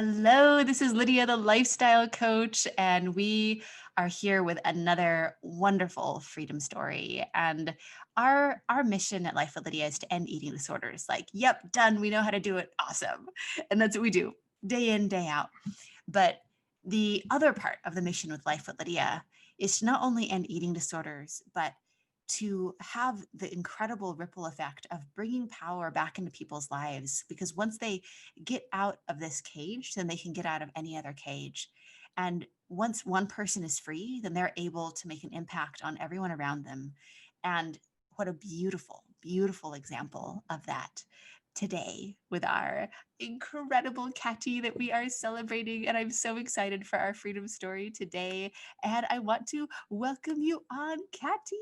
Hello, this is Lydia, the lifestyle coach, and we are here with another wonderful freedom story. And our mission at Life with Lydia is to end eating disorders. Like, yep, done. We know how to do it. Awesome. And that's what we do day in, day out. But the other part of the mission with Life with Lydia is to not only end eating disorders, but to have the incredible ripple effect of bringing power back into people's lives. Because once they get out of this cage, then they can get out of any other cage. And once one person is free, then they're able to make an impact on everyone around them. And what a beautiful, beautiful example of that today with our incredible Kathi that we are celebrating. And I'm so excited for our freedom story today. And I want to welcome you on, Kathi.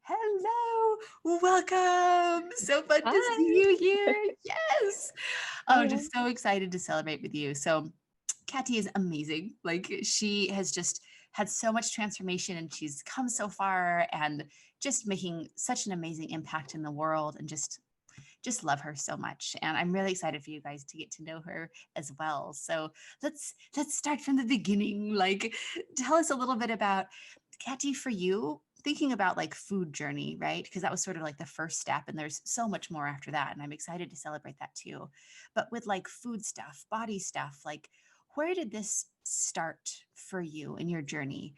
Hello, welcome. So fun to see Hi. you here. Yes. Oh, Hi. just so excited to celebrate with you. So Kathi is amazing. Like, she has just had so much transformation and she's come so far and just making such an amazing impact in the world, and just love her so much. And I'm really excited for you guys to get to know her as well. So let's start from the beginning. Like, tell us a little bit about, Kathi, for you, thinking about like food journey, right? Because that was sort of like the first step, and there's so much more after that. And I'm excited to celebrate that too. But with like food stuff, body stuff, like, where did this start for you in your journey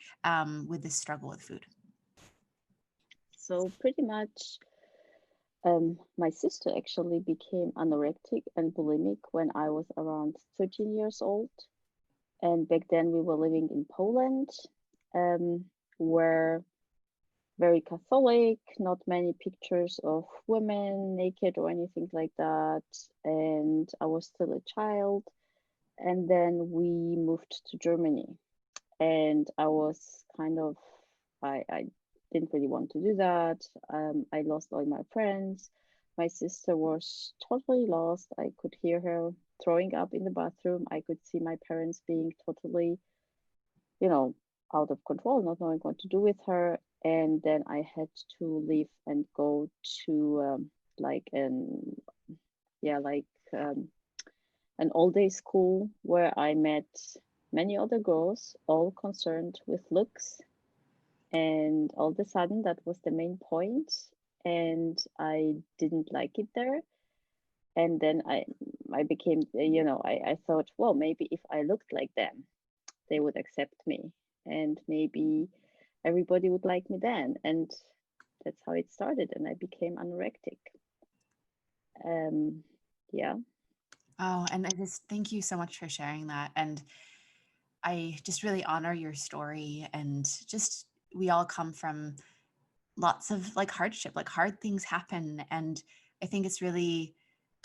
with this struggle with food? So pretty much, my sister actually became anorectic and bulimic when I was around 13 years old. And back then we were living in Poland, where very Catholic, not many pictures of women naked or anything like that. And I was still a child. And then we moved to Germany. And I was kind of, I didn't really want to do that. I lost all my friends. My sister was totally lost. I could hear her throwing up in the bathroom. I could see my parents being totally, you know, out of control, not knowing what to do with her. And then I had to leave and go to like an, yeah, like an all day school where I met many other girls, all concerned with looks. And all of a sudden, that was the main point, and I didn't like it there. And then I became, I thought, well, maybe if I looked like them, they would accept me, and maybe everybody would like me then. And that's how it started, and I became anorectic. Um, yeah. Oh, and I just thank you so much for sharing that. And I just really honor your story. And just, we all come from lots of like hardship, like hard things happen. And I think it's really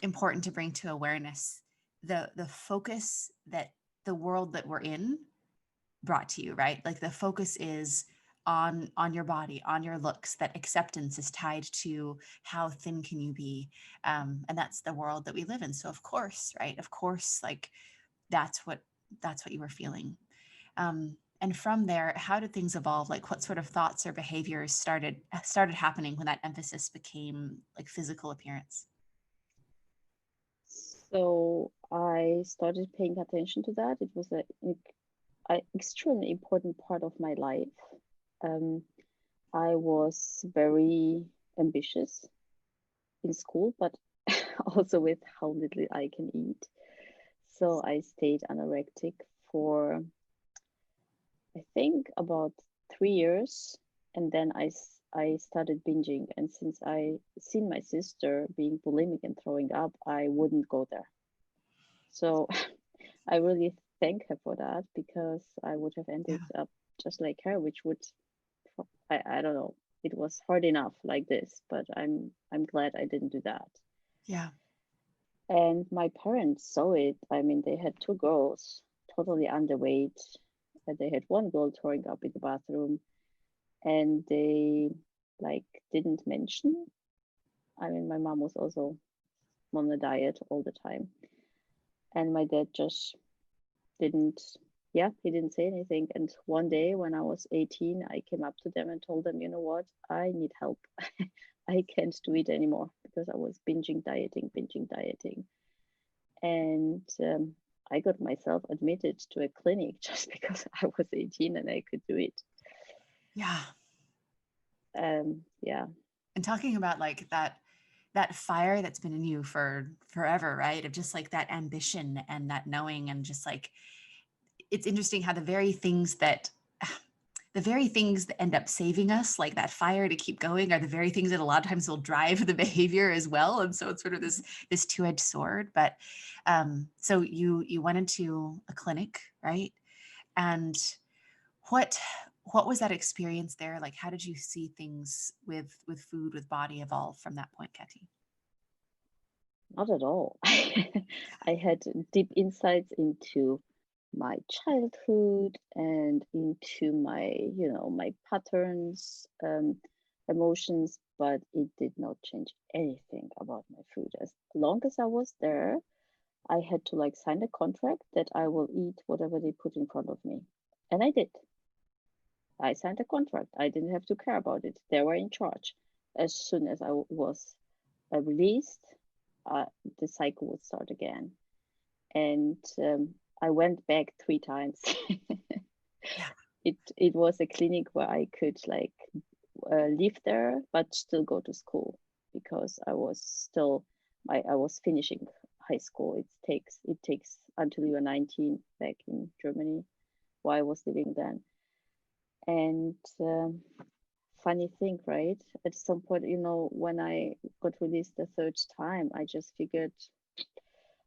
important to bring to awareness the focus that the world that we're in brought to you, right? Like, the focus is on your body, on your looks. That acceptance is tied to how thin can you be, and that's the world that we live in. So of course, right, of course, like, that's what you were feeling. And from there, how did things evolve? Like, what sort of thoughts or behaviors started happening when that emphasis became like physical appearance? So I started paying attention to that. It was a extremely important part of my life. Um, I was very ambitious in school, but also with how little I can eat. So I stayed anorectic for, I think, about 3 years. And then I started binging. And since I seen my sister being bulimic and throwing up, I wouldn't go there. So I really thank her for that because I would have ended Yeah. up just like her, which would, I don't know, it was hard enough like this, but I'm glad I didn't do that. Yeah. And my parents saw it. I mean, they had two girls totally underweight. And they had one girl throwing up in the bathroom, and they like didn't mention. I mean, my mom was also on a diet all the time, and my dad just didn't. Yeah, he didn't say anything. And one day when I was 18, I came up to them and told them, you know what? I need help. I can't do it anymore because I was binging dieting. And I got myself admitted to a clinic just because I was 18 and I could do it. Yeah. Yeah. And talking about like that fire that's been in you for forever, right? Of just like that ambition and that knowing, and just like, it's interesting how the very things that end up saving us, like that fire to keep going, are the very things that a lot of times will drive the behavior as well. And so it's sort of this two-edged sword. But so you went into a clinic, right? And what was that experience there like? How did you see things with food, with body evolve from that point, Kathi? Not at all. I had deep insights into my childhood and into my patterns, emotions, but it did not change anything about my food. As long as I was there, I had to like sign a contract that I will eat whatever they put in front of me. And I did. I signed a contract. I didn't have to care about it. They were in charge. As soon as I was released, uh, the cycle would start again. And I went back 3 times. Yeah. It was a clinic where I could like live there, but still go to school because I was finishing high school. It takes until you are 19 back in Germany, where I was living then. And funny thing, right? At some point, when I got released the third time, I just figured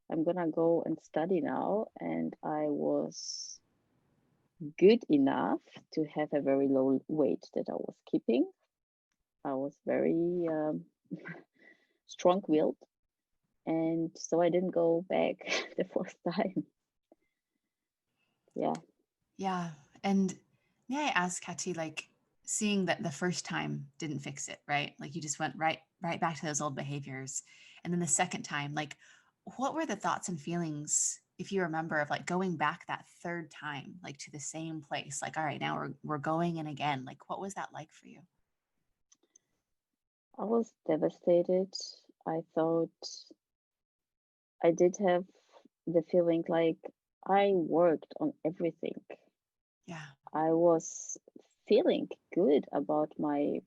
I'm gonna go and study now. And I was good enough to have a very low weight that I was keeping. I was very strong-willed, and so I didn't go back the fourth time. Yeah. Yeah. And may I ask, Kathi, like, seeing that the first time didn't fix it, right? Like you just went right back to those old behaviors. And then the second time, like, what were the thoughts and feelings, if you remember, of like going back that third time, like to the same place? Like, all right, now we're going in again. Like, what was that like for you? I was devastated. I thought I did have the feeling like I worked on everything. Yeah. I was feeling good about my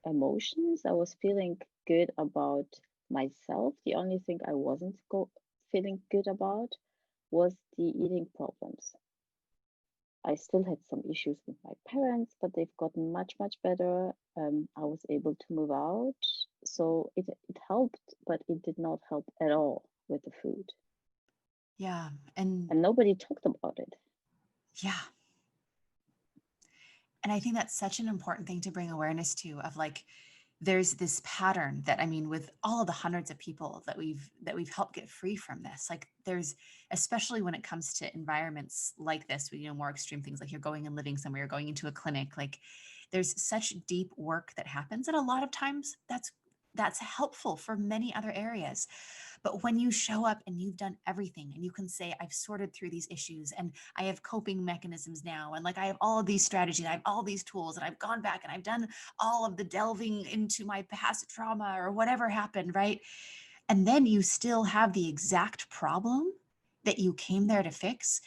emotions. I was feeling good about myself. The only thing I wasn't feeling good about was the eating problems. I still had some issues with my parents, but they've gotten much, much better. I was able to move out. So it helped, but it did not help at all with the food. Yeah. And And nobody talked about it. yeah. And I think that's such an important thing to bring awareness to, of like, there's this pattern that, I mean, with all of the hundreds of people that we've helped get free from this, like there's, especially when it comes to environments like this, with, more extreme things, like you're going and living somewhere, you're going into a clinic, like there's such deep work that happens. And a lot of times that's helpful for many other areas. But when you show up and you've done everything and you can say, I've sorted through these issues and I have coping mechanisms now, and like I have all of these strategies, I have all these tools, and I've gone back and I've done all of the delving into my past trauma or whatever happened, right? And then you still have the exact problem that you came there to fix,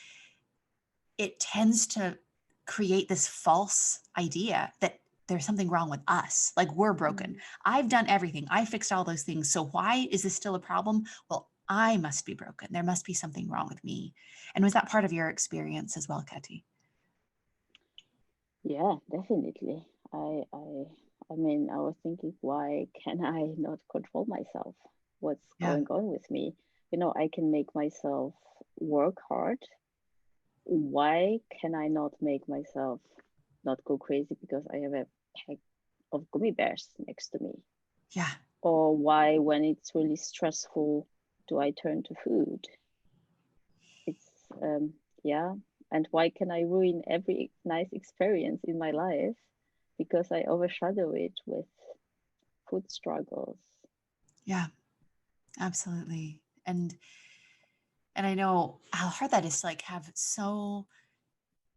it tends to create this false idea that there's something wrong with us, like we're broken. Mm. I've done everything, I fixed all those things, so why is this still a problem? Well, I must be broken, there must be something wrong with me. And was that part of your experience as well, Kathi? Yeah, definitely. I mean, I was thinking, why can I not control myself? What's Yeah. going on with me? I can make myself work hard. Why can I not make myself not go crazy because I have a pack of gummy bears next to me? Yeah. Or why, when it's really stressful, do I turn to food? It's yeah. And why can I ruin every nice experience in my life because I overshadow it with food struggles? Yeah, absolutely. And I know how hard that is to like have so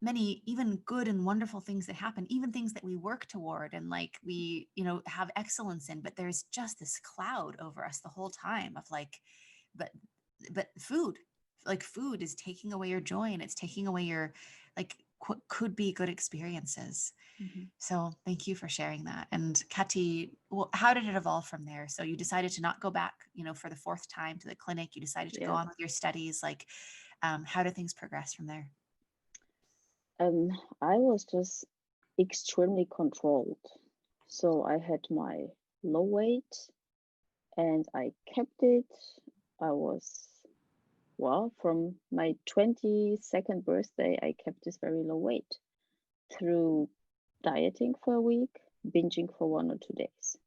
many even good and wonderful things that happen, even things that we work toward and like we, have excellence in, but there's just this cloud over us the whole time of like, but food, like food is taking away your joy, and it's taking away your like what could be good experiences. Mhm. So thank you for sharing that. And Kathi, well, how did it evolve from there? So you decided to not go back, for the fourth time to the clinic. You decided to go Yeah. on with your studies. Like, how did things progress from there? Um, I was just extremely controlled. So I had my low weight and I kept it. I was, well, from my 22nd birthday, I kept this very low weight through dieting for a week, binging for 1 or 2 days.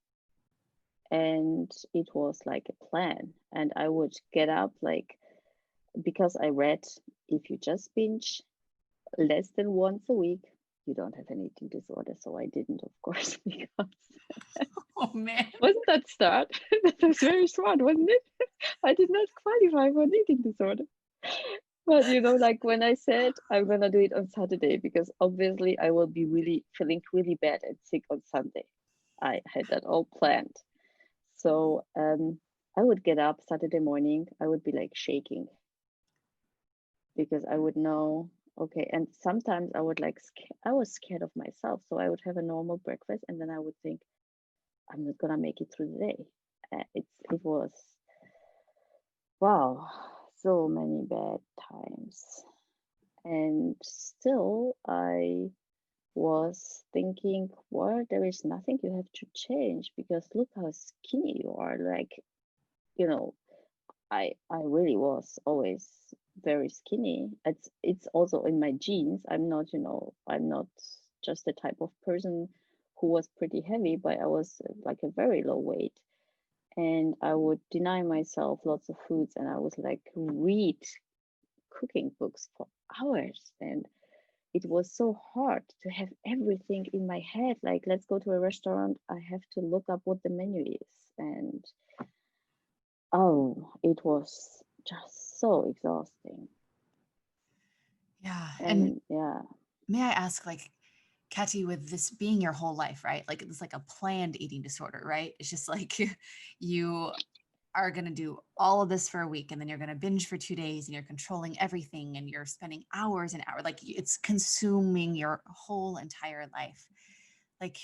And it was like a plan. And I would get up, like, because I read if you just binge less than once a week, you don't have an eating disorder. So I didn't, of course, because Oh man. wasn't that start? That was very smart, wasn't it? I did not qualify for an eating disorder. But like when I said I'm gonna do it on Saturday, because obviously I will be really feeling really bad and sick on Sunday. I had that all planned. So I would get up Saturday morning, I would be like shaking because I would know, okay. And sometimes I would like, I was scared of myself. So I would have a normal breakfast and then I would think, I'm not gonna make it through the day. It was, wow, so many bad times. And still, I was thinking, well, there is nothing you have to change because look how skinny you are. Like, you know, I really was always very skinny. It's also in my genes. I'm not just the type of person who was pretty heavy, but I was like a very low weight. And I would deny myself lots of foods and I was like read cooking books for hours. And it was so hard to have everything in my head. Like, let's go to a restaurant. I have to look up what the menu is. And oh, it was just so exhausting. Yeah. And And yeah, may I ask, like, Kathi, with this being your whole life, right? Like it's like a planned eating disorder, right? It's just like you are going to do all of this for a week and then you're going to binge for 2 days and you're controlling everything and you're spending hours and hours. Like it's consuming your whole entire life. Like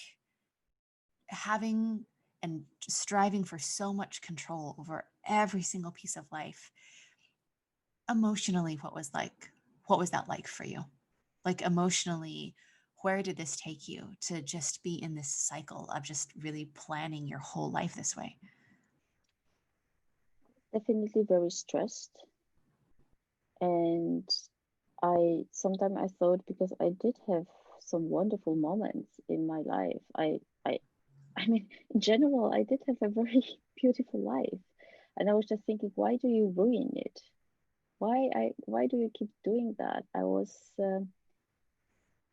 having and striving for so much control over every single piece of life. Emotionally, what was that like for you? Like emotionally, where did this take you to just be in this cycle of just really planning your whole life this way? definitely very stressed. And I sometimes I thought because I did have some wonderful moments in my life. I mean, in general, I did have a very beautiful life. And I was just thinking, why do you ruin it? Why do you keep doing that?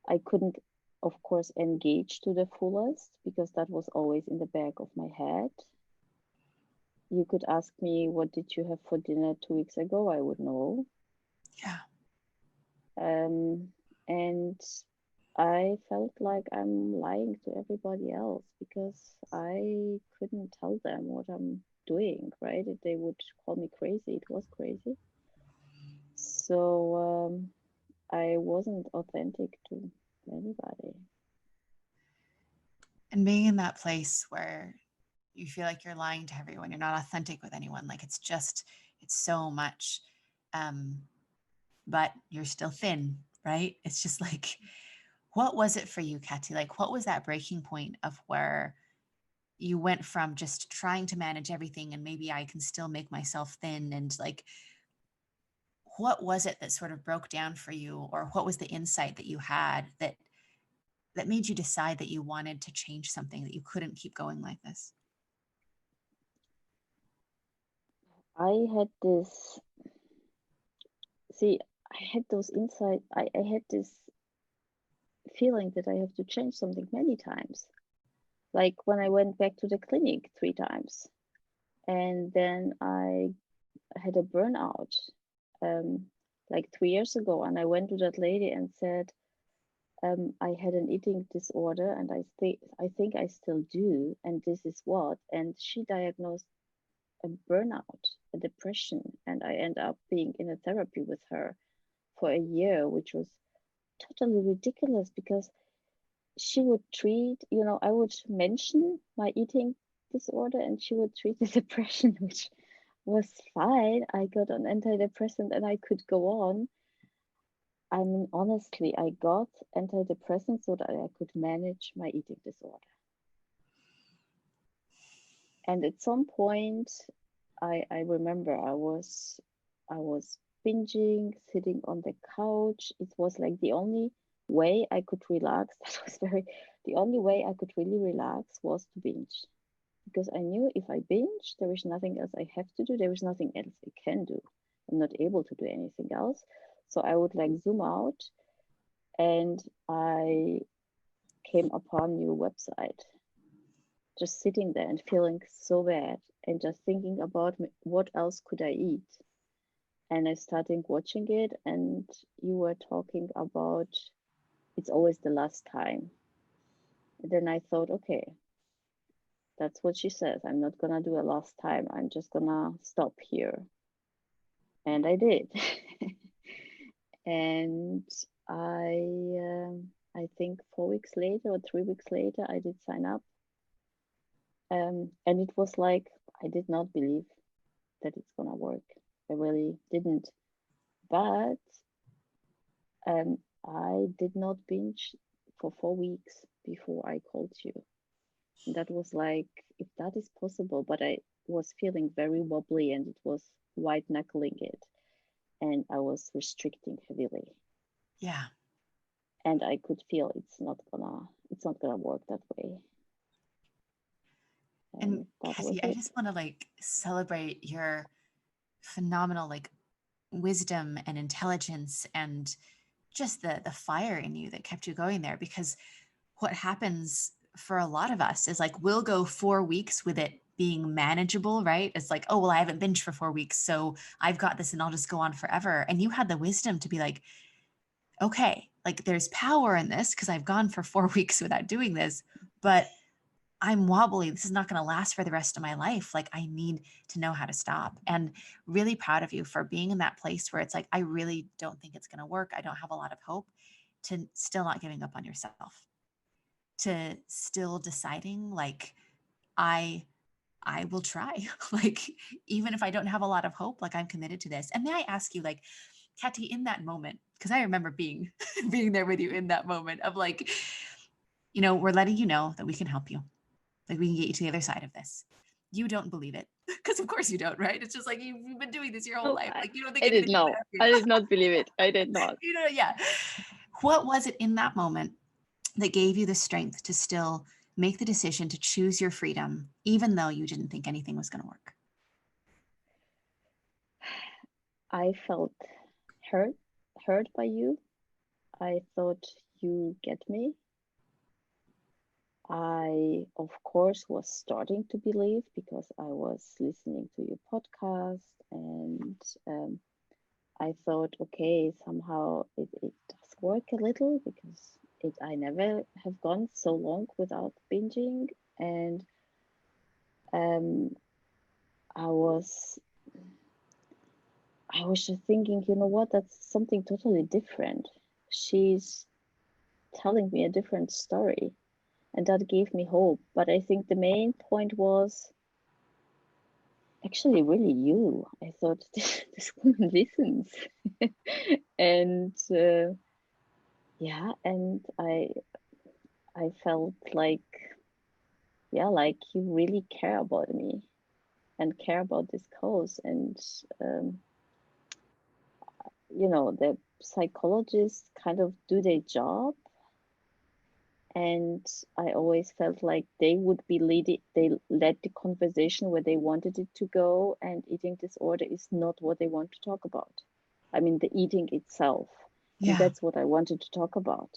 I couldn't, of course, engage to the fullest because that was always in the back of my head. You could ask me, what did you have for dinner 2 weeks ago? I would know. Yeah. And I felt like I'm lying to everybody else because I couldn't tell them what I'm doing, right? They would call me crazy. It was crazy. So I wasn't authentic to anybody. And being in that place where you feel like you're lying to everyone, you're not authentic with anyone, like it's so much. Um, but you're still thin, right? It's just like, what was it for you, Kathi? Like, what was that breaking point of where you went from just trying to manage everything and maybe I can still make myself thin, and like, what was it that sort of broke down for you, or what was the insight that you had that made you decide that you wanted to change something, that you couldn't keep going like this? I had this, see, I had those insight. I had this feeling that I have to change something many times. Like when I went back to the clinic 3 times, and then I had a burnout um, like 3 years ago, and I went to that lady and said, I had an eating disorder, and I think I still do, and this is what. And she diagnosed a burnout, a depression, and I end up being in a therapy with her for a year, which was totally ridiculous because she would treat, I would mention my eating disorder and she would treat the depression, which was fine. I got an antidepressant and I could go on. I mean, honestly, I got antidepressants so that I could manage my eating disorder. And at some point, I remember I was binging, sitting on the couch. It was like the only way I could relax. That was the only way I could really relax was to binge. Because I knew if I binge, there is nothing else I have to do. There is nothing else I can do. I'm not able to do anything else. So I would like zoom out and I came upon a new website, just sitting there and feeling so bad and just thinking about what else could I eat. And I started watching it, and you were talking about it's always the last time. And then I thought, okay, that's what she says. I'm not gonna do a last time. I'm just gonna stop here. And I did. And I think 4 weeks later or 3 weeks later, I did sign up. And it was like I did not believe that it's gonna work. I really didn't. But um, I did not binge for 4 weeks before I called you. And that was like, if that is possible, but I was feeling very wobbly and it was white knuckling it. And I was restricting heavily. Yeah. And I could feel it's not gonna work that way. And And that was Kathi, I it. just want to like celebrate your phenomenal like wisdom and intelligence and just the fire in you that kept you going there, because what happens for a lot of us is like we'll go 4 weeks with it being manageable, right? It's like, oh well, I haven't binged for 4 weeks, so I've got this and I'll just go on forever. And you had the wisdom to be like, okay, like there's power in this because I've gone for 4 weeks without doing this, but I'm wobbly. This is not going to last for the rest of my life. Like, I need to know how to stop. And really proud of you for being in that place where it's like, I really don't think it's going to work. I don't have a lot of hope, to still not giving up on yourself, to still deciding like, I I will try. Like, even if I don't have a lot of hope, like I'm committed to this. And may I ask you, like, Kathi, in that moment, because I remember being being there with you in that moment of like, we're letting you know that we can help you. Like, we can get you to the other side of this. You don't believe it. Because of course you don't, right? It's just like you've been doing this your whole No, life. Like, you don't think I did anything's gonna not. help you. I did not believe it. I did not. Yeah. What was it in that moment that gave you the strength to still make the decision to choose your freedom, even though you didn't think anything was going to work? I felt hurt, hurt by you. I thought you get me. I, of course, was starting to believe because I was listening to your podcast and I thought, okay, somehow it does work a little because I never have gone so long without binging. And um, I was I was just thinking, you know what, that's something totally different. She's telling me a different story, and that gave me hope. But I think the main point was actually really you. I thought this woman listens, and yeah, and I felt like yeah, like you really care about me and care about this cause, and um, the psychologists kind of do their job. And I always felt like they would be leading, they led the conversation where they wanted it to go, and eating disorder is not what they want to talk about. I mean, the eating itself. And Yeah. that's what I wanted to talk about.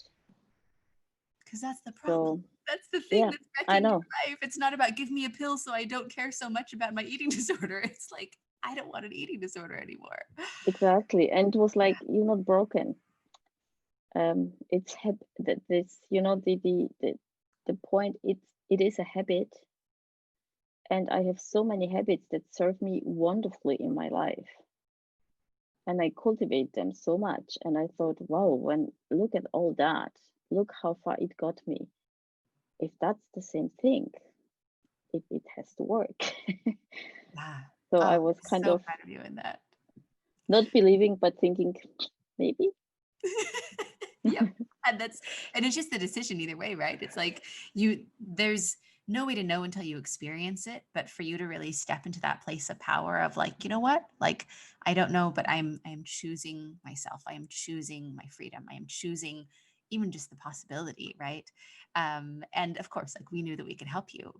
Because that's the problem. So, That's the thing yeah, that's I wrecking your know. life. It's not about give me a pill so I don't care so much about my eating disorder. It's like, I don't want an eating disorder anymore. Exactly. And it was like, you're not broken. It's that this, the point, it is a habit. And I have so many habits that serve me wonderfully in my life. And I cultivate them so much. And I thought, wow, when look at all that, look how far it got me. If that's the same thing, it has to work. Yeah. So I Oh, was kind so of proud of you in that. not believing, but thinking maybe. Yep. And it's just the decision either way, right? It's like there's no way to know until you experience it, but for you to really step into that place of power of like, you know what? Like, I don't know, but I'm choosing myself. I am choosing my freedom. I am choosing even just the possibility, right? And of course, like we knew that we could help you,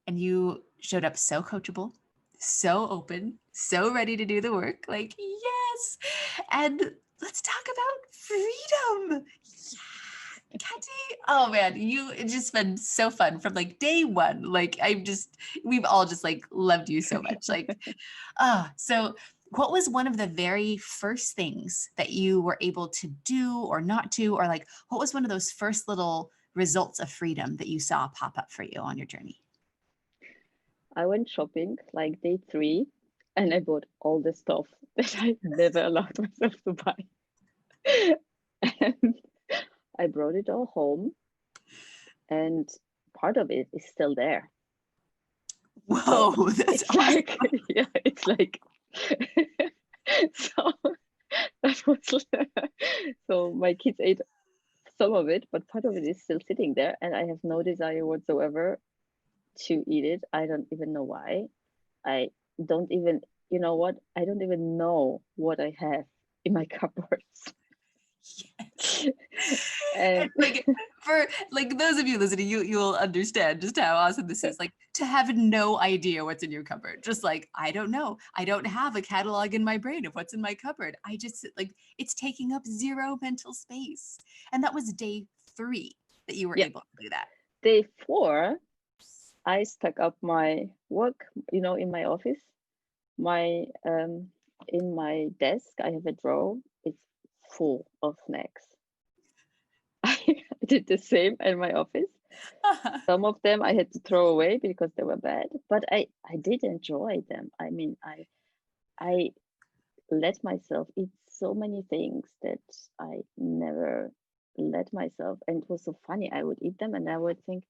and you showed up so coachable, so open, so ready to do the work. Like, yes. And let's talk about freedom. Yeah. Kathi, oh man, it's just been so fun from like day one. Like, we've all just like loved you so much. Like, so what was one of the very first things that you were able to do or not do? Or like, what was one of those first little results of freedom that you saw pop up for you on your journey? I went shopping like day 3 and I bought all the stuff that I never allowed myself to buy. And I brought it all home, and part of it is still there. So Whoa, that's it's awesome. like, yeah, it's like, so that was, so my kids ate some of it, but part of it is still sitting there, and I have no desire whatsoever to eat it. I don't even know why. I don't even, you know what? I don't even know what I have in my cupboards. Yes. And And like for like those of you listening, you'll understand just how awesome this is. Like to have no idea what's in your cupboard. Just like, I don't know. I don't have a catalog in my brain of what's in my cupboard. I just like it's taking up zero mental space. And that was day 3 that you were yeah, able to do that. day 4, I stuck up my work, in my office. My in my desk, I have a drawer. It's full of snacks. I did the same in my office. Some of them I had to throw away because they were bad, but I did enjoy them. I mean, I let myself eat so many things that I never let myself. And it was so funny. I would eat them and I would think,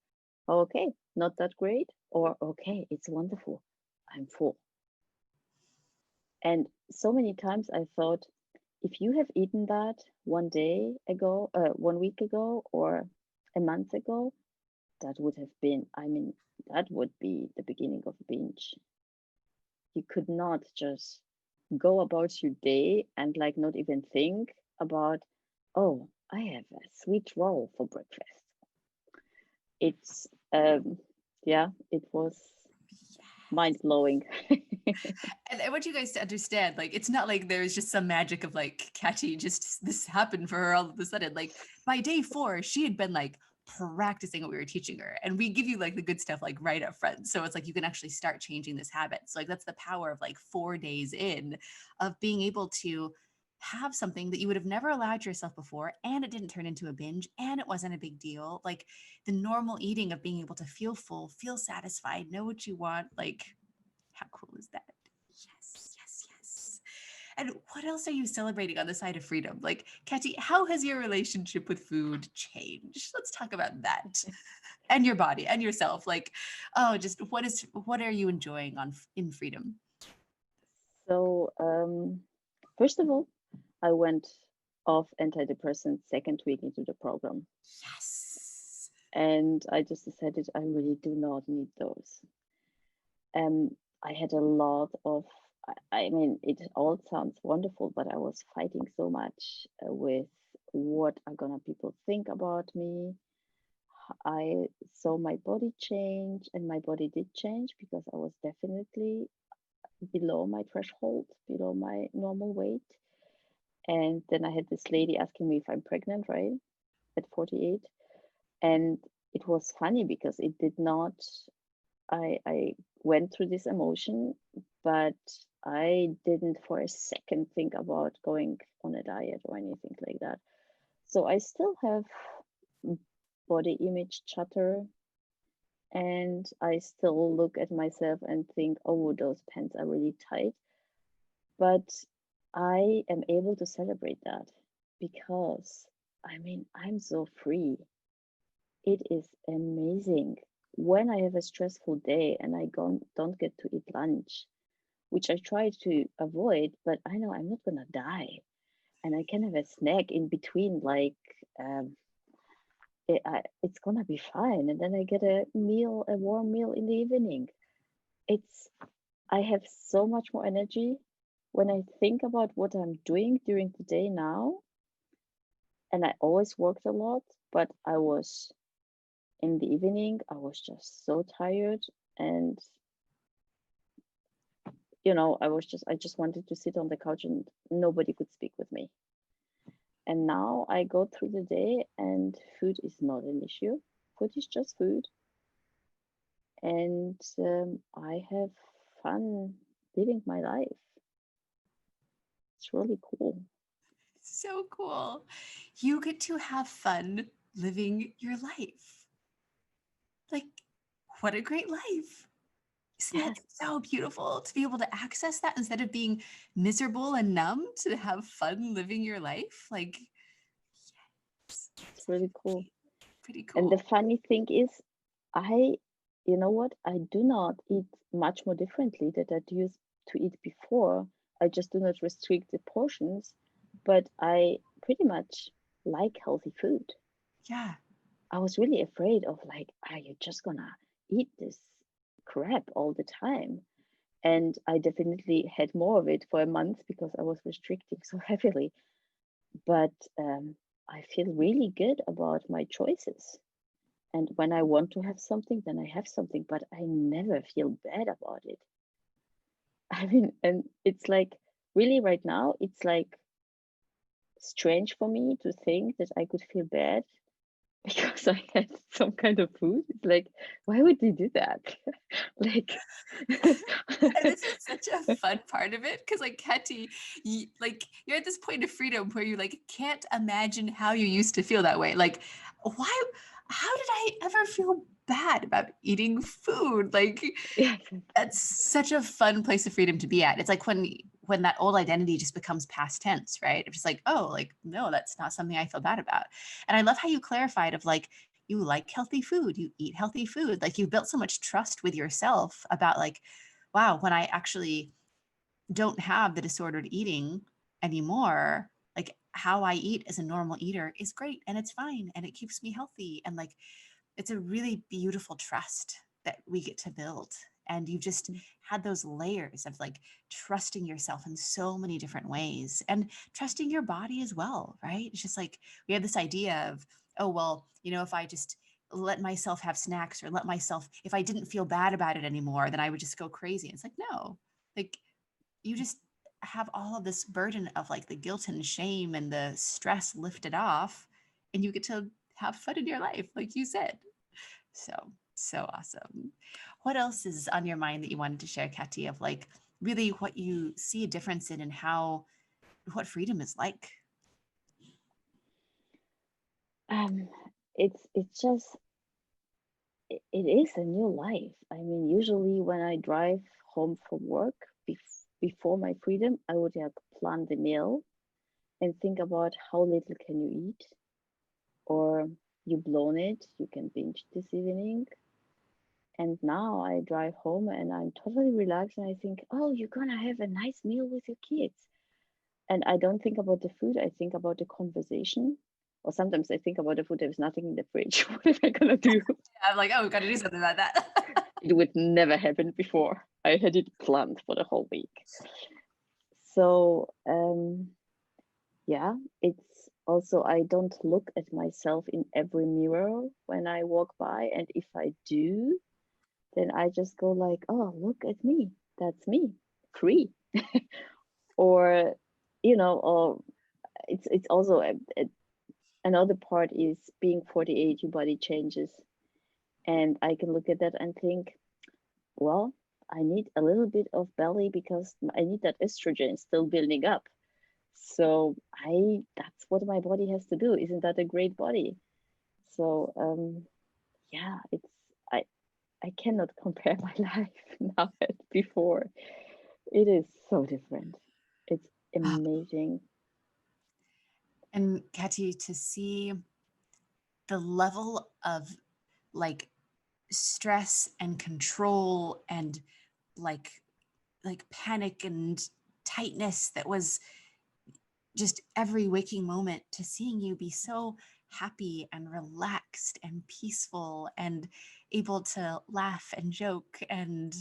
oh, okay, not that great, or okay, it's wonderful. I'm full. And so many times I thought, if you have eaten that one day ago, 1 week ago, or a month ago, that would have been, I mean, that would be the beginning of binge. You could not just go about your day and like not even think about, oh, I have a sweet roll for breakfast. It's yeah, it was mind blowing. And I want you guys to understand, like, it's not like there's just some magic of like Kathi, just this happened for her all of a sudden. Like by day 4, she had been like practicing what we were teaching her. And we give you like the good stuff like right up front. So it's like you can actually start changing this habit. So like that's the power of like 4 days in of being able to have something that you would have never allowed yourself before, and it didn't turn into a binge, and it wasn't a big deal. Like the normal eating of being able to feel full, feel satisfied, know what you want, like how cool is that? Yes, yes, yes. And what else are you celebrating on the side of freedom? Like, Kathi, how has your relationship with food changed? Let's talk about that. And your body and yourself. Like, oh, just what are you enjoying in freedom? So, first of all, I went off antidepressants second week into the program. Yes. And I just decided I really do not need those. I had a lot of, I mean, it all sounds wonderful, but I was fighting so much with what are gonna people think about me. I saw my body change, and my body did change because I was definitely below my threshold, below my normal weight. And then I had this lady asking me if I'm pregnant, right? At 48. And it was funny because it did not, I went through this emotion, but I didn't for a second think about going on a diet or anything like that. So I still have body image chatter, and I still look at myself and think, oh, those pants are really tight. But I am able to celebrate that because I mean, I'm so free. It is amazing. When I have a stressful day and I don't get to eat lunch, which I try to avoid, but I know I'm not gonna die. And I can have a snack in between, like it's gonna be fine. And then I get a meal, a warm meal in the evening. It's I have so much more energy when I think about what I'm doing during the day now. And I always worked a lot, but I was in the evening, I was just so tired. And, I just wanted to sit on the couch and nobody could speak with me. And now I go through the day and food is not an issue. Food is just food. And I have fun living my life. It's really cool. So cool. You get to have fun living your life. Like, what a great life. Isn't that Yes, so beautiful to be able to access that instead of being miserable and numb, to have fun living your life? Like, yes, it's really cool. pretty And the cool. funny thing is, I, you know what? I do not eat much more differently that I used to eat before. I just do not restrict the portions, but I pretty much like healthy food. Yeah. I was really afraid of like, are you just gonna eat this crap all the time? And I definitely had more of it for a month because I was restricting so heavily. But I feel really good about my choices. And when I want to have something, then I have something, but I never feel bad about it. I mean, and it's like really right now, it's like strange for me to think that I could feel bad because I had some kind of food. It's like, why would you do that? Like, And this is such a fun part of it because, like, Kathi, you're at this point of freedom where you like can't imagine how you used to feel that way. Like, why? How did I ever feel bad about eating food? Like, yes, that's such a fun place of freedom to be at. It's like when that old identity just becomes past tense, right? It's just like, oh, like, no, that's not something I feel bad about. And I love how you clarified of like, you like healthy food, you eat healthy food. Like you built so much trust with yourself about like, wow, when I actually don't have the disordered eating anymore, like how I eat as a normal eater is great and it's fine and it keeps me healthy. And like it's a really beautiful trust that we get to build. And you've just had those layers of like trusting yourself in so many different ways and trusting your body as well, right? It's just like we have this idea of, oh, well, if I just let myself have snacks or let myself, if I didn't feel bad about it anymore, then I would just go crazy. It's like, no, like you just have all of this burden of like the guilt and shame and the stress lifted off, and you get to have fun in your life, like you said. So, so awesome. What else is on your mind that you wanted to share, Kathi, of like really what you see a difference in and how, what freedom is like? um, it's just it is a new life. I mean, usually when I drive home from work before my freedom, I would have plan the meal and think about how little can you eat, or you blown it, you can binge this evening. And now I drive home and I'm totally relaxed and I think, oh, you're gonna have a nice meal with your kids. And I don't think about the food, I think about the conversation. Or sometimes I think about the food, there's nothing in the fridge. What am I gonna do? I'm like, oh, we got to do something about that. It would never happen before. I had it planned for the whole week. So yeah, it's also I don't look at myself in every mirror when I walk by, and if I do, then I just go like, oh, look at me, that's me, free. Or or it's also another part is being 48, your body changes, and I can look at that and think, well, I need a little bit of belly because I need that estrogen still building up. So that's what my body has to do. Isn't that a great body? So yeah, it's I I cannot compare my life now and before. It is so different. It's amazing. And Kathi, to see the level of like stress and control and like panic and tightness that was just every waking moment, to seeing you be so happy and relaxed and peaceful and able to laugh and joke and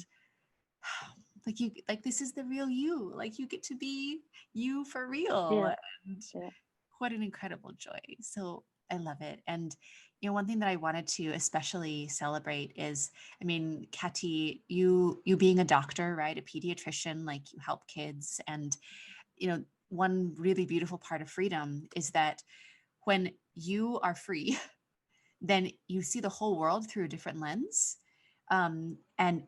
like you, like this is the real you, like you get to be you for real. Yeah, And yeah. what an incredible joy. So I love it. And one thing that I wanted to especially celebrate is, I mean, Kathi, you being a doctor, right? A pediatrician, like you help kids. And one really beautiful part of freedom is that when you are free, then you see the whole world through a different lens. And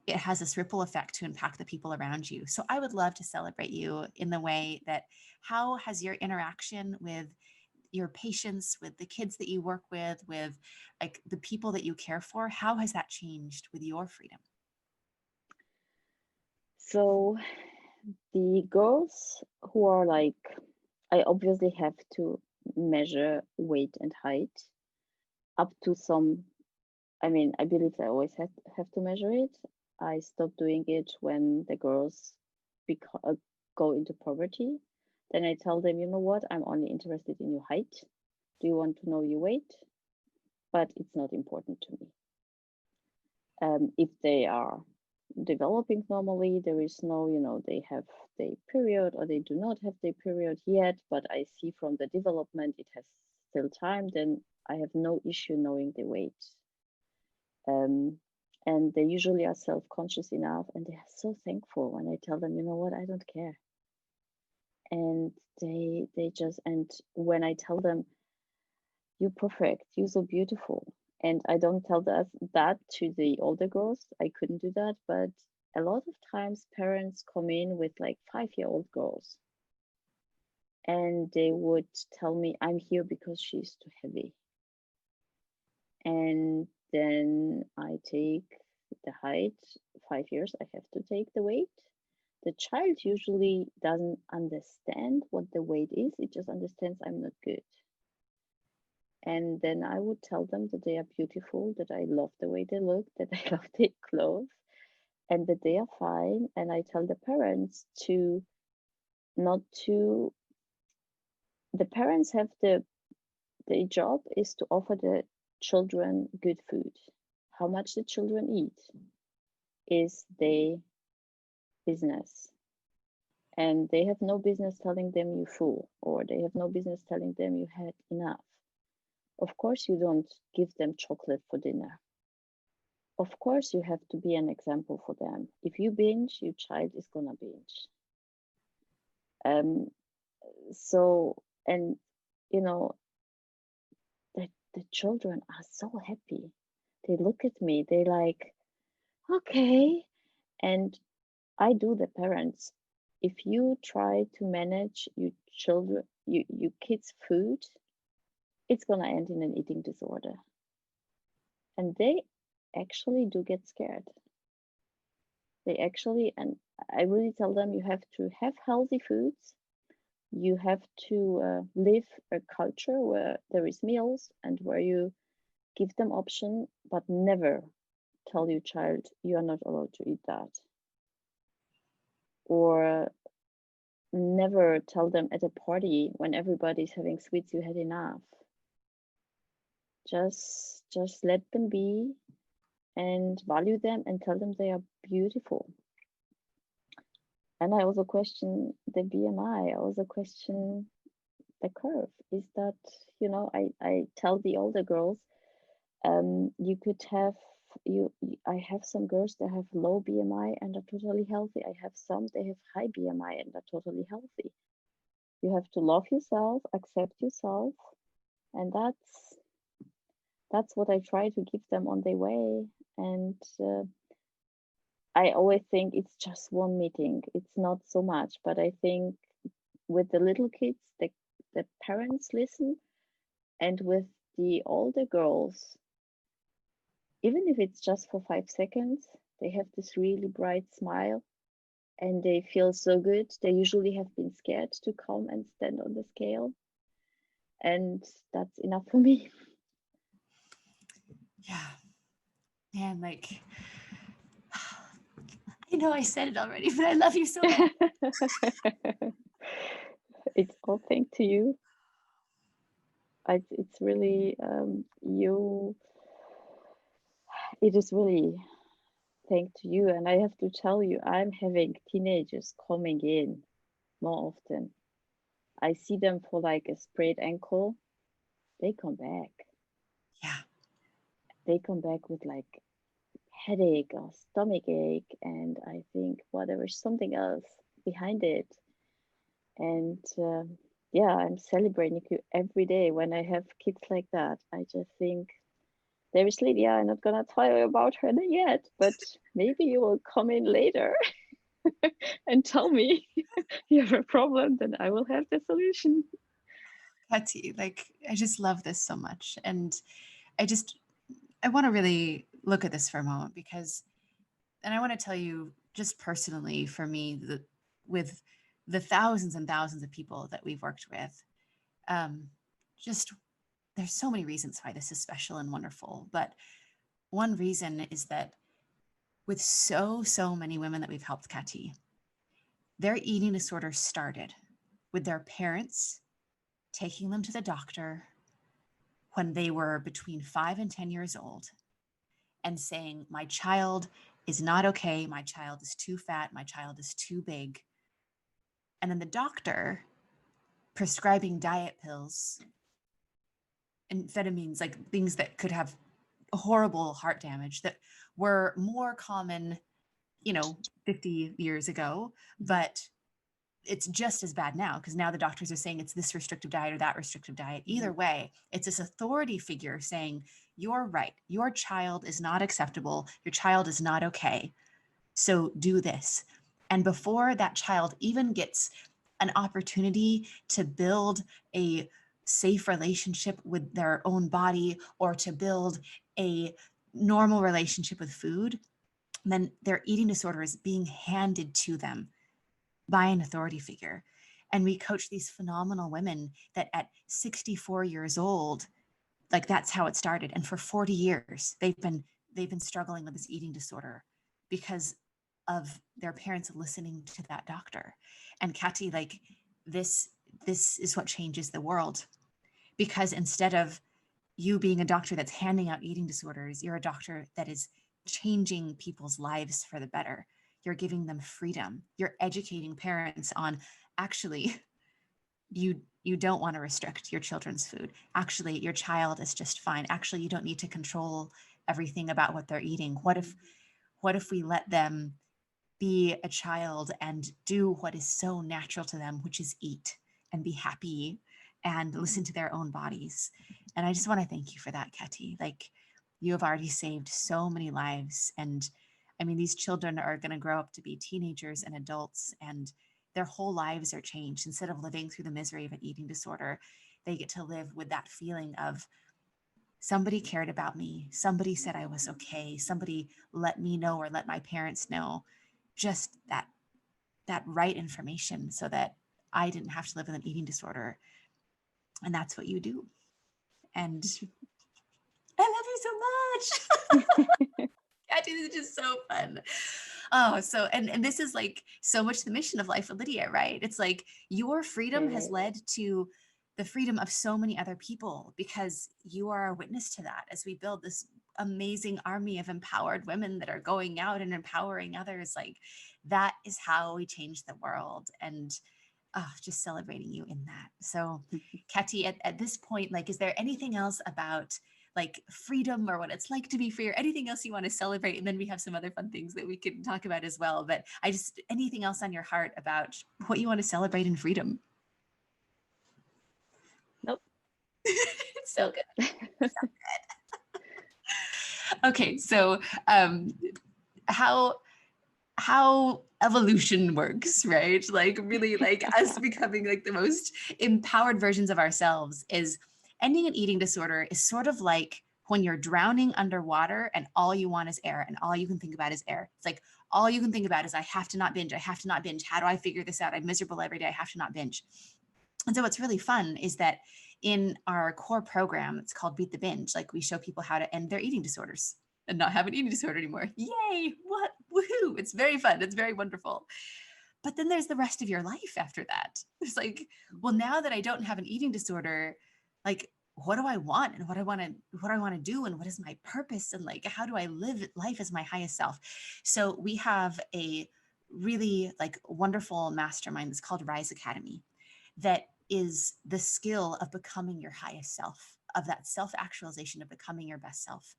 it has this ripple effect to impact the people around you. So I would love to celebrate you in the way that, how has your interaction with your patients, with the kids that you work with like the people that you care for, how has that changed with your freedom? So the girls who are like, I obviously have to measure weight and height up to some. I mean, I believe I always have to measure it. I stopped doing it when the girls go into puberty. Then I tell them, you know what, I'm only interested in your height. Do you want to know your weight? But it's not important to me. If they are developing normally, there is no, they have their period or they do not have their period yet, but I see from the development it has still time, then I have no issue knowing the weight. And they usually are self-conscious enough and they are so thankful when I tell them, you know what, I don't care. And they just, and when I tell them, you're perfect, you're so beautiful, and I don't tell that to the older girls, I couldn't do that, but a lot of times parents come in with like 5-year-old girls and they would tell me, I'm here because she's too heavy. And then I take the height, 5 years, I have to take the weight. The child usually doesn't understand what the weight is, it just understands I'm not good. And then I would tell them that they are beautiful, that I love the way they look, that I love their clothes, and that they are fine. And I tell the parents to not to, the parents have the job is to offer the children good food. How much the children eat is their business. And they have no business telling them you're full, or they have no business telling them you had enough. Of course, you don't give them chocolate for dinner. Of course, you have to be an example for them. If you binge, your child is gonna binge. Um, so, and you know, the children are so happy. They look at me, they like, okay. And I do the parents. If you try to manage your children, you kids' food, it's gonna end in an eating disorder. And they actually do get scared. They actually, and I really tell them you have to have healthy foods. You have to live a culture where there is meals and where you give them option, but never tell your child you are not allowed to eat that. Or never tell them at a party when everybody's having sweets you had enough. Just let them be and value them and tell them they are beautiful. And I also question the BMI. I also question the curve. Is that, I tell the older girls, you could have I have some girls that have low BMI and are totally healthy. I have some they have high BMI and are totally healthy. You have to love yourself, accept yourself, and that's what I try to give them on their way. And I always think it's just one meeting. It's not so much, but I think with the little kids, the parents listen, and with the older girls, even if it's just for 5 seconds, they have this really bright smile and they feel so good. They usually have been scared to come and stand on the scale. And that's enough for me. Yeah. Man, like, I know I said it already, but I love you so much. It's all thanks to you. It's really it is really thanks to you. And I have to tell you, I'm having teenagers coming in more often. I see them for like a sprained ankle. They come back. Yeah. They come back with like headache or stomach ache, and I think, well, there was something else behind it. And yeah, I'm celebrating you every day when I have kids like that. I just think, there is Lydia. I'm not gonna tell you about her yet, but maybe you will come in later and tell me you have a problem, then I will have the solution. Kathi, like, I just love this so much. And I want to really look at this for a moment because, and I want to tell you just personally for me, with the thousands and thousands of people that we've worked with, just there's so many reasons why this is special and wonderful. But one reason is that with so many women that we've helped, Kathi, their eating disorder started with their parents taking them to the doctor when they were between 5 and 10 years old and saying, my child is not okay. My child is too fat. My child is too big. And then the doctor prescribing diet pills, amphetamines, like things that could have horrible heart damage that were more common, 50 years ago, but it's just as bad now because now the doctors are saying it's this restrictive diet or that restrictive diet. Either way, it's this authority figure saying, you're right. Your child is not acceptable. Your child is not okay. So do this. And before that child even gets an opportunity to build a safe relationship with their own body or to build a normal relationship with food, then their eating disorder is being handed to them by an authority figure. And we coach these phenomenal women that at 64 years old, like that's how it started. And for 40 years, they've been struggling with this eating disorder because of their parents listening to that doctor. And Kathi, like this is what changes the world. Because instead of you being a doctor that's handing out eating disorders, you're a doctor that is changing people's lives for the better. You're giving them freedom. You're educating parents on actually you don't want to restrict your children's food. Actually, your child is just fine. Actually, you don't need to control everything about what they're eating. What if we let them be a child and do what is so natural to them, which is eat and be happy and listen to their own bodies. And I just want to thank you for that, Kathi. Like, you have already saved so many lives. And I mean, these children are going to grow up to be teenagers and adults, and their whole lives are changed. Instead of living through the misery of an eating disorder, they get to live with that feeling of somebody cared about me. Somebody said I was okay. Somebody let me know or let my parents know just that right information so that I didn't have to live with an eating disorder. And that's what you do. And I love you so much. Kathi, this is just so fun. Oh, so and this is like so much the mission of Life with Lydia, right? It's like your freedom has led to the freedom of so many other people because you are a witness to that as we build this amazing army of empowered women that are going out and empowering others. Like that is how we change the world. And just celebrating you in that. So Kathi, at this point, like, is there anything else about like freedom or what it's like to be free or anything else you want to celebrate? And then we have some other fun things that we can talk about as well. But anything else on your heart about what you want to celebrate in freedom? Nope. It's so good. So good. Okay. So how evolution works, right? Like really like us becoming like the most empowered versions of ourselves is ending an eating disorder is sort of like when you're drowning underwater and all you want is air and all you can think about is air. It's like all you can think about is, I have to not binge. I have to not binge. How do I figure this out? I'm miserable every day. I have to not binge. And so what's really fun is that in our core program, it's called Beat the Binge. Like, we show people how to end their eating disorders and not have an eating disorder anymore. Yay! What? Woohoo! It's very fun. It's very wonderful. But then there's the rest of your life after that. It's like, well, now that I don't have an eating disorder, like, what do I want, and what do I want to do, and what is my purpose, and like, how do I live life as my highest self? So we have a really like wonderful mastermind that's called RISE Academy, that is the skill of becoming your highest self, of that self-actualization, of becoming your best self.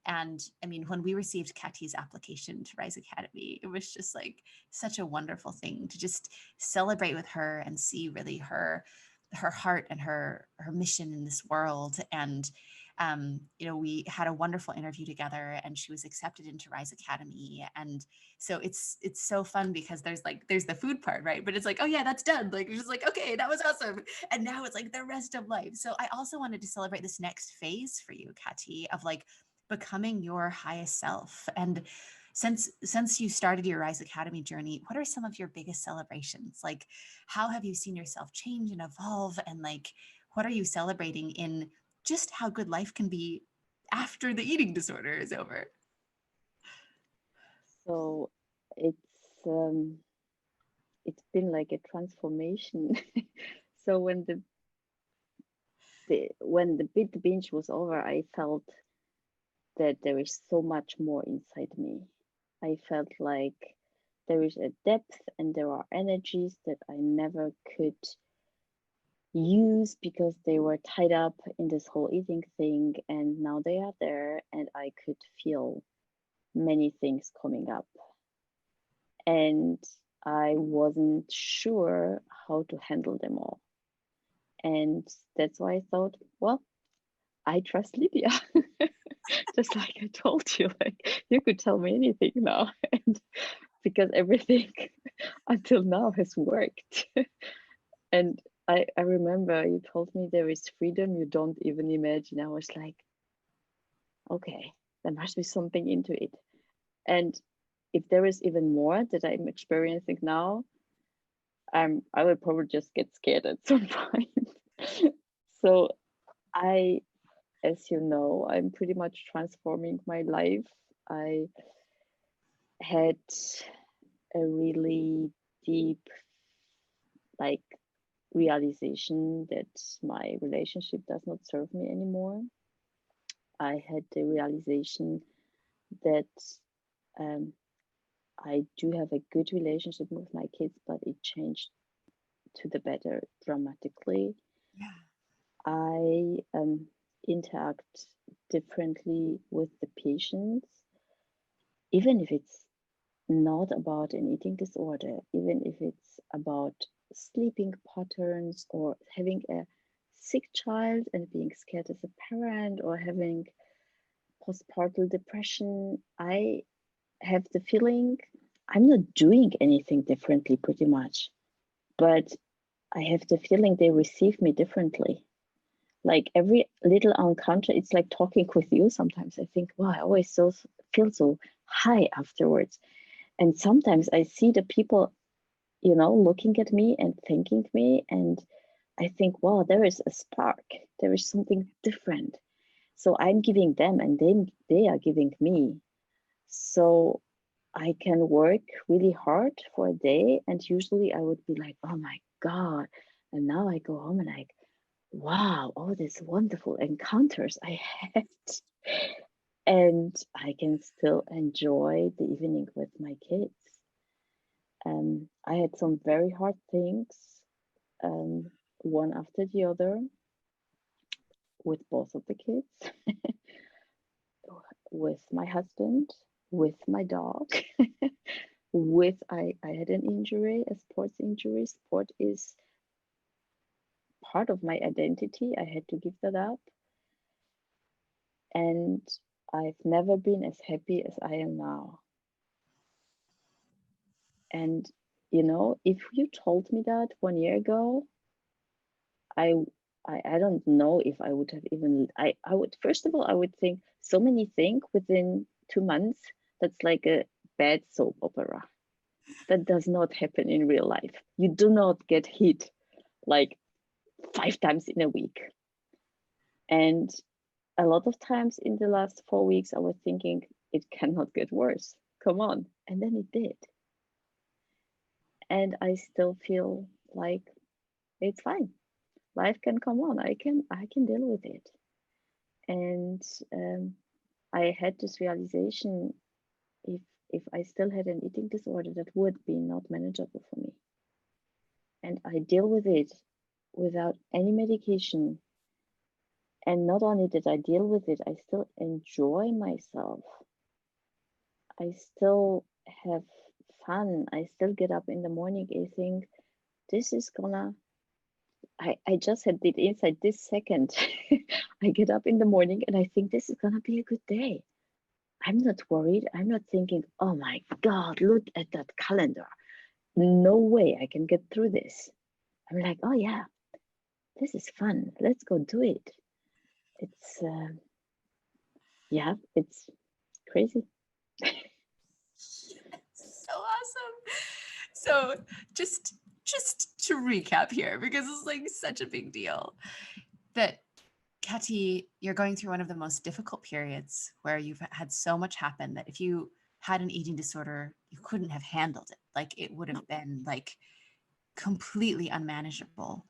And I mean, when we received Kathi's application to RISE Academy, it was just like such a wonderful thing to just celebrate with her and see really her heart and her mission in this world. And we had a wonderful interview together, and she was accepted into RISE Academy. And so it's so fun because there's the food part, right? But it's like, oh yeah, that's done. Like, it's just like, okay, that was awesome. And now it's like the rest of life. So I also wanted to celebrate this next phase for you, Kathi, of like becoming your highest self. And since you started your RISE Academy journey, what are some of your biggest celebrations? Like, how have you seen yourself change and evolve? And like, what are you celebrating in just how good life can be after the eating disorder is over? So it's it's been like a transformation. So when the bit binge was over, I felt that there is so much more inside me. I felt like there is a depth and there are energies that I never could use because they were tied up in this whole eating thing, and now they are there, and I could feel many things coming up. And I wasn't sure how to handle them all. And that's why I thought, well, I trust Lydia. Just like I told you, like you could tell me anything now. And because everything until now has worked. And I remember you told me there is freedom you don't even imagine. I was like, okay, there must be something into it. And if there is even more that I'm experiencing now, I would probably just get scared at some point. So I, as you know, I'm pretty much transforming my life. I had a really deep like realization that my relationship does not serve me anymore. I had the realization that um, I do have a good relationship with my kids, but it changed to the better dramatically. Yeah. I interact differently with the patients, even if it's not about an eating disorder, even if it's about sleeping patterns or having a sick child and being scared as a parent or having postpartum depression. I have the feeling I'm not doing anything differently pretty much, but I have the feeling they receive me differently. Like every little encounter, it's like talking with you sometimes. I think, wow, I always feel so high afterwards. And sometimes I see the people, looking at me and thanking me. And I think, wow, there is a spark. There is something different. So I'm giving them and they are giving me. So I can work really hard for a day. And usually I would be like, oh my God. And now I go home and like, wow, all these wonderful encounters I had. And I can still enjoy the evening with my kids. I had some very hard things, one after the other, with both of the kids, with my husband, with my dog, I had an injury, a sports injury. Sport is part of my identity. I had to give that up. And I've never been as happy as I am now. And if you told me that 1 year ago, I I don't know if I would have even, I would, first of all, I would think so many things within 2 months. That's like a bad soap opera. That does not happen in real life. You do not get hit like 5 times in a week. And a lot of times in the last 4 weeks, I was thinking it cannot get worse. Come on. And then it did. And I still feel like it's fine. Life can come on. I can deal with it. And I had this realization, if if I still had an eating disorder, that would be not manageable for me. And I deal with it without any medication. And not only did I deal with it, I still enjoy myself. I still have fun. I still get up in the morning. I think this is gonna, I just had it inside this second. I get up in the morning and I think this is gonna be a good day. I'm not worried. I'm not thinking, oh my God, look at that calendar. No way I can get through this. I'm like, oh yeah, this is fun. Let's go do it. It's, yeah, it's crazy. So awesome. So just to recap here, because it's like such a big deal, that Kathi, you're going through one of the most difficult periods where you've had so much happen that if you had an eating disorder, you couldn't have handled it. Like it would have been like completely unmanageable.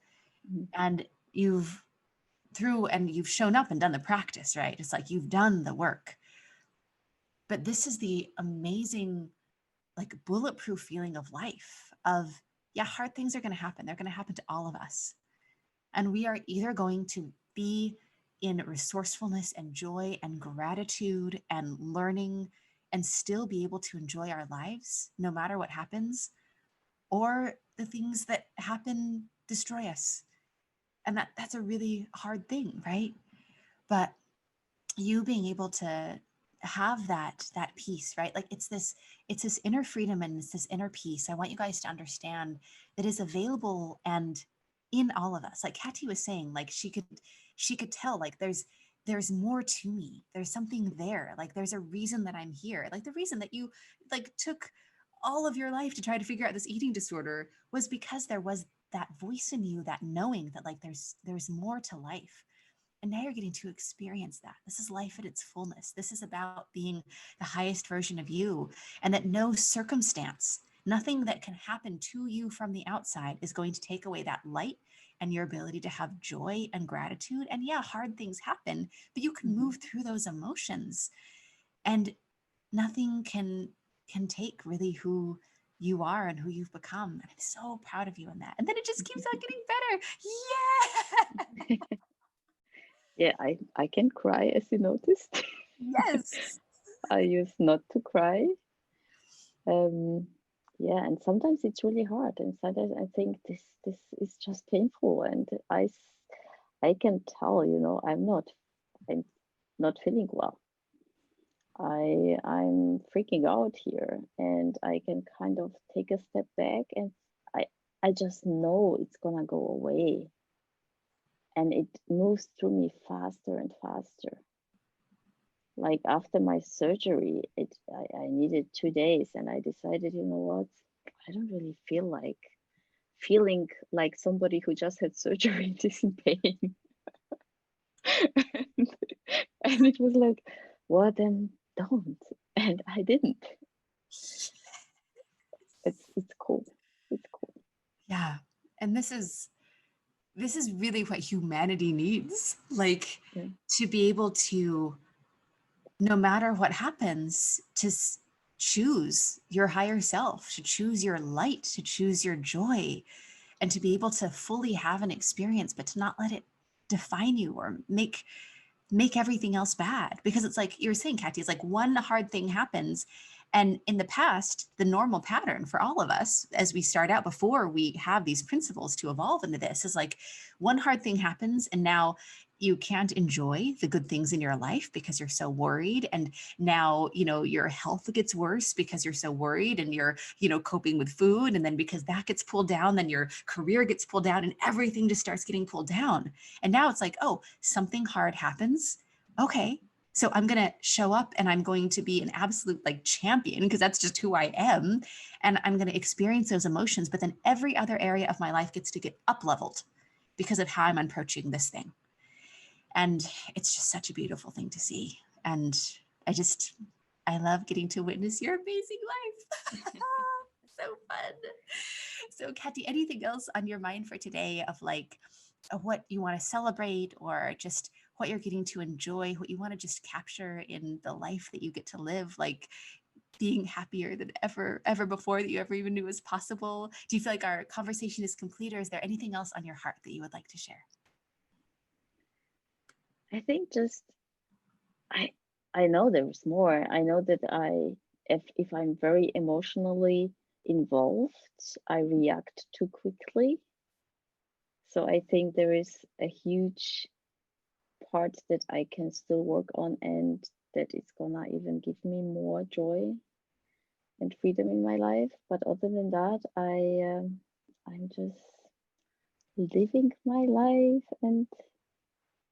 Mhm. And you've you've shown up and done the practice, right? It's like you've done the work. But this is the amazing, like bulletproof feeling of life of, yeah, hard things are going to happen. They're going to happen to all of us. And we are either going to be in resourcefulness and joy and gratitude and learning and still be able to enjoy our lives no matter what happens, or the things that happen destroy us. And that's a really hard thing, right? But you being able to have that peace, right? Like it's this inner freedom and it's this inner peace. I want you guys to understand that is available and in all of us. Like Kathi was saying, like she could tell, like there's more to me. There's something there. Like there's a reason that I'm here. Like the reason that you like took all of your life to try to figure out this eating disorder was because there was that voice in you, that knowing that like there's more to life. And now you're getting to experience that. This is life at its fullness. This is about being the highest version of you, and that no circumstance, nothing that can happen to you from the outside is going to take away that light and your ability to have joy and gratitude. And yeah, hard things happen, but you can move through those emotions, and nothing can take really who you are and who you've become. And I'm so proud of you in that. And then it just keeps on getting better. Yeah. Yeah, I can cry, as you noticed. Yes. I used not to cry. Um, yeah, and sometimes it's really hard, and sometimes I think this is just painful, and I can tell, I'm not feeling well. I'm freaking out here, and I can kind of take a step back, and I I just know it's gonna go away, and it moves through me faster and faster. Like after my surgery, I needed 2 days, and I decided, you know what, I don't really feel like feeling like somebody who just had surgery is in pain. and, and it was like, well, then don't. And I didn't. It's cool. It's cool. Yeah. And this is really what humanity needs. Like Yeah. to be able to, no matter what happens, to choose your higher self, to choose your light, to choose your joy, and to be able to fully have an experience, but to not let it define you or make everything else bad. Because it's like you were saying, Kathi, it's like one hard thing happens. And in the past, the normal pattern for all of us as we start out, before we have these principles to evolve into this, is like one hard thing happens. And now you can't enjoy the good things in your life because you're so worried. And now, your health gets worse because you're so worried, and you're, coping with food. And then because that gets pulled down, then your career gets pulled down, and everything just starts getting pulled down. And now it's like, oh, something hard happens. Okay. So I'm going to show up, and I'm going to be an absolute like champion, because that's just who I am. And I'm going to experience those emotions. But then every other area of my life gets to get up leveled because of how I'm approaching this thing. And it's just such a beautiful thing to see. And I love getting to witness your amazing life. So fun. So, Kathi, anything else on your mind for today of like what you want to celebrate, or just what you're getting to enjoy, what you want to just capture in the life that you get to live, like being happier than ever before that you ever even knew was possible? Do you feel like our conversation is complete, or is there anything else on your heart that you would like to share? I think just I I know there's more. I know that if I'm very emotionally involved, I react too quickly. So I think there is a huge part that I can still work on, and that is gonna even give me more joy and freedom in my life. But other than that, I'm just living my life, and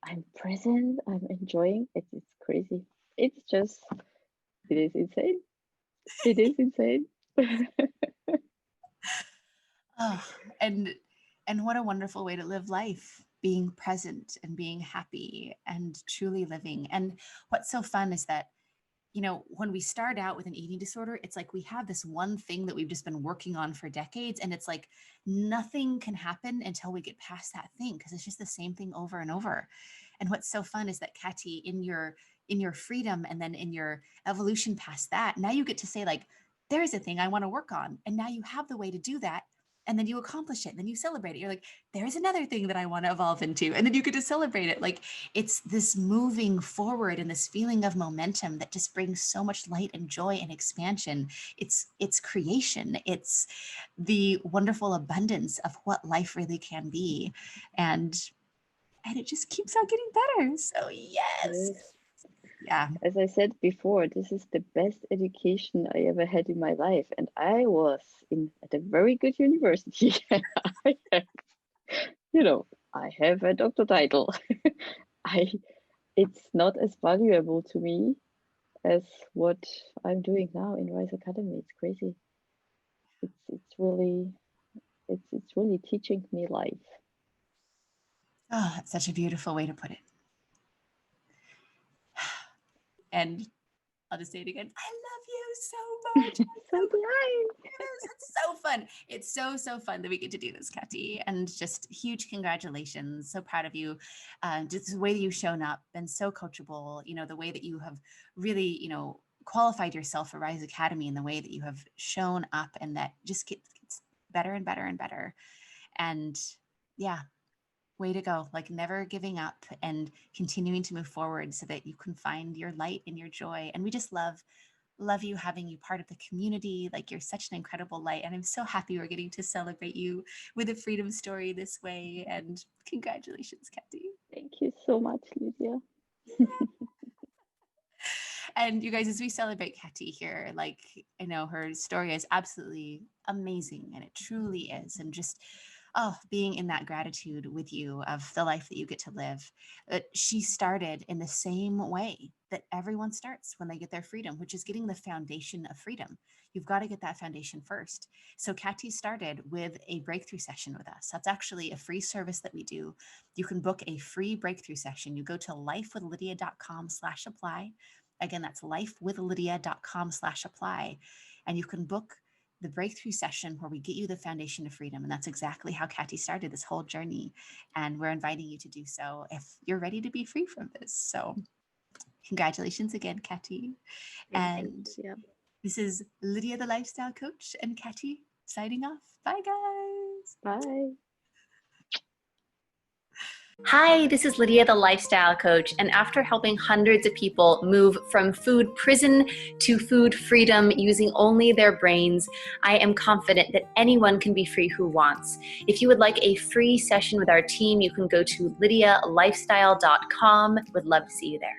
I'm present. I'm enjoying it. It's crazy. It's just it is insane. It is insane. Oh, and what a wonderful way to live life, being present and being happy and truly living. And what's so fun is that, when we start out with an eating disorder, it's like we have this one thing that we've just been working on for decades. And it's like nothing can happen until we get past that thing, because it's just the same thing over and over. And what's so fun is that, Kathi, in your freedom, and then in your evolution past that, now you get to say, like, there is a thing I want to work on. And now you have the way to do that. And then you accomplish it, and then you celebrate it. You're like, there's another thing that I want to evolve into. And then you get to celebrate it. Like, it's this moving forward and this feeling of momentum that just brings so much light and joy and expansion. It's creation. It's the wonderful abundance of what life really can be. And it just keeps on getting better. So yes. Yes. Yeah. As I said before, this is the best education I ever had in my life, and I was in at a very good university. I have, I have a doctor title. I it's not as valuable to me as what I'm doing now in RISE Academy. It's crazy. It's really teaching me life. Oh, that's such a beautiful way to put it. And I'll just say it again. I love you so much. So do I. Yes, it's so fun. It's so fun that we get to do this, Kathi. And just huge congratulations. So proud of you. Just the way that you've shown up, been so coachable, the way that you have really, qualified yourself for RISE Academy, and the way that you have shown up, and that just gets better and better and better. And yeah, way to go. Like, never giving up and continuing to move forward so that you can find your light and your joy. And we just love you, having you part of the community. Like, you're such an incredible light, and I'm so happy we're getting to celebrate you with a freedom story this way. And congratulations, Kathi. Thank you so much, Lydia. And you guys, as we celebrate Kathi here, like, her story is absolutely amazing, and it truly is. And just, being in that gratitude with you of the life that you get to live. She started in the same way that everyone starts when they get their freedom, which is getting the foundation of freedom. You've got to get that foundation first. So Kathi started with a breakthrough session with us. That's actually a free service that we do. You can book a free breakthrough session. You go to lifewithlydia.com/apply. Again, that's lifewithlydia.com/apply. And you can book the breakthrough session where we get you the foundation of freedom. And that's exactly how Kathi started this whole journey. And we're inviting you to do so if you're ready to be free from this. So congratulations again, Kathi. Thank you, And Lydia. this is Lydia, the lifestyle coach, and Kathi signing off. Bye, guys. Bye. Hi, this is Lydia, the lifestyle coach, and after helping hundreds of people move from food prison to food freedom using only their brains, I am confident that anyone can be free who wants. If you would like a free session with our team, you can go to lydialifestyle.com. Would love to see you there.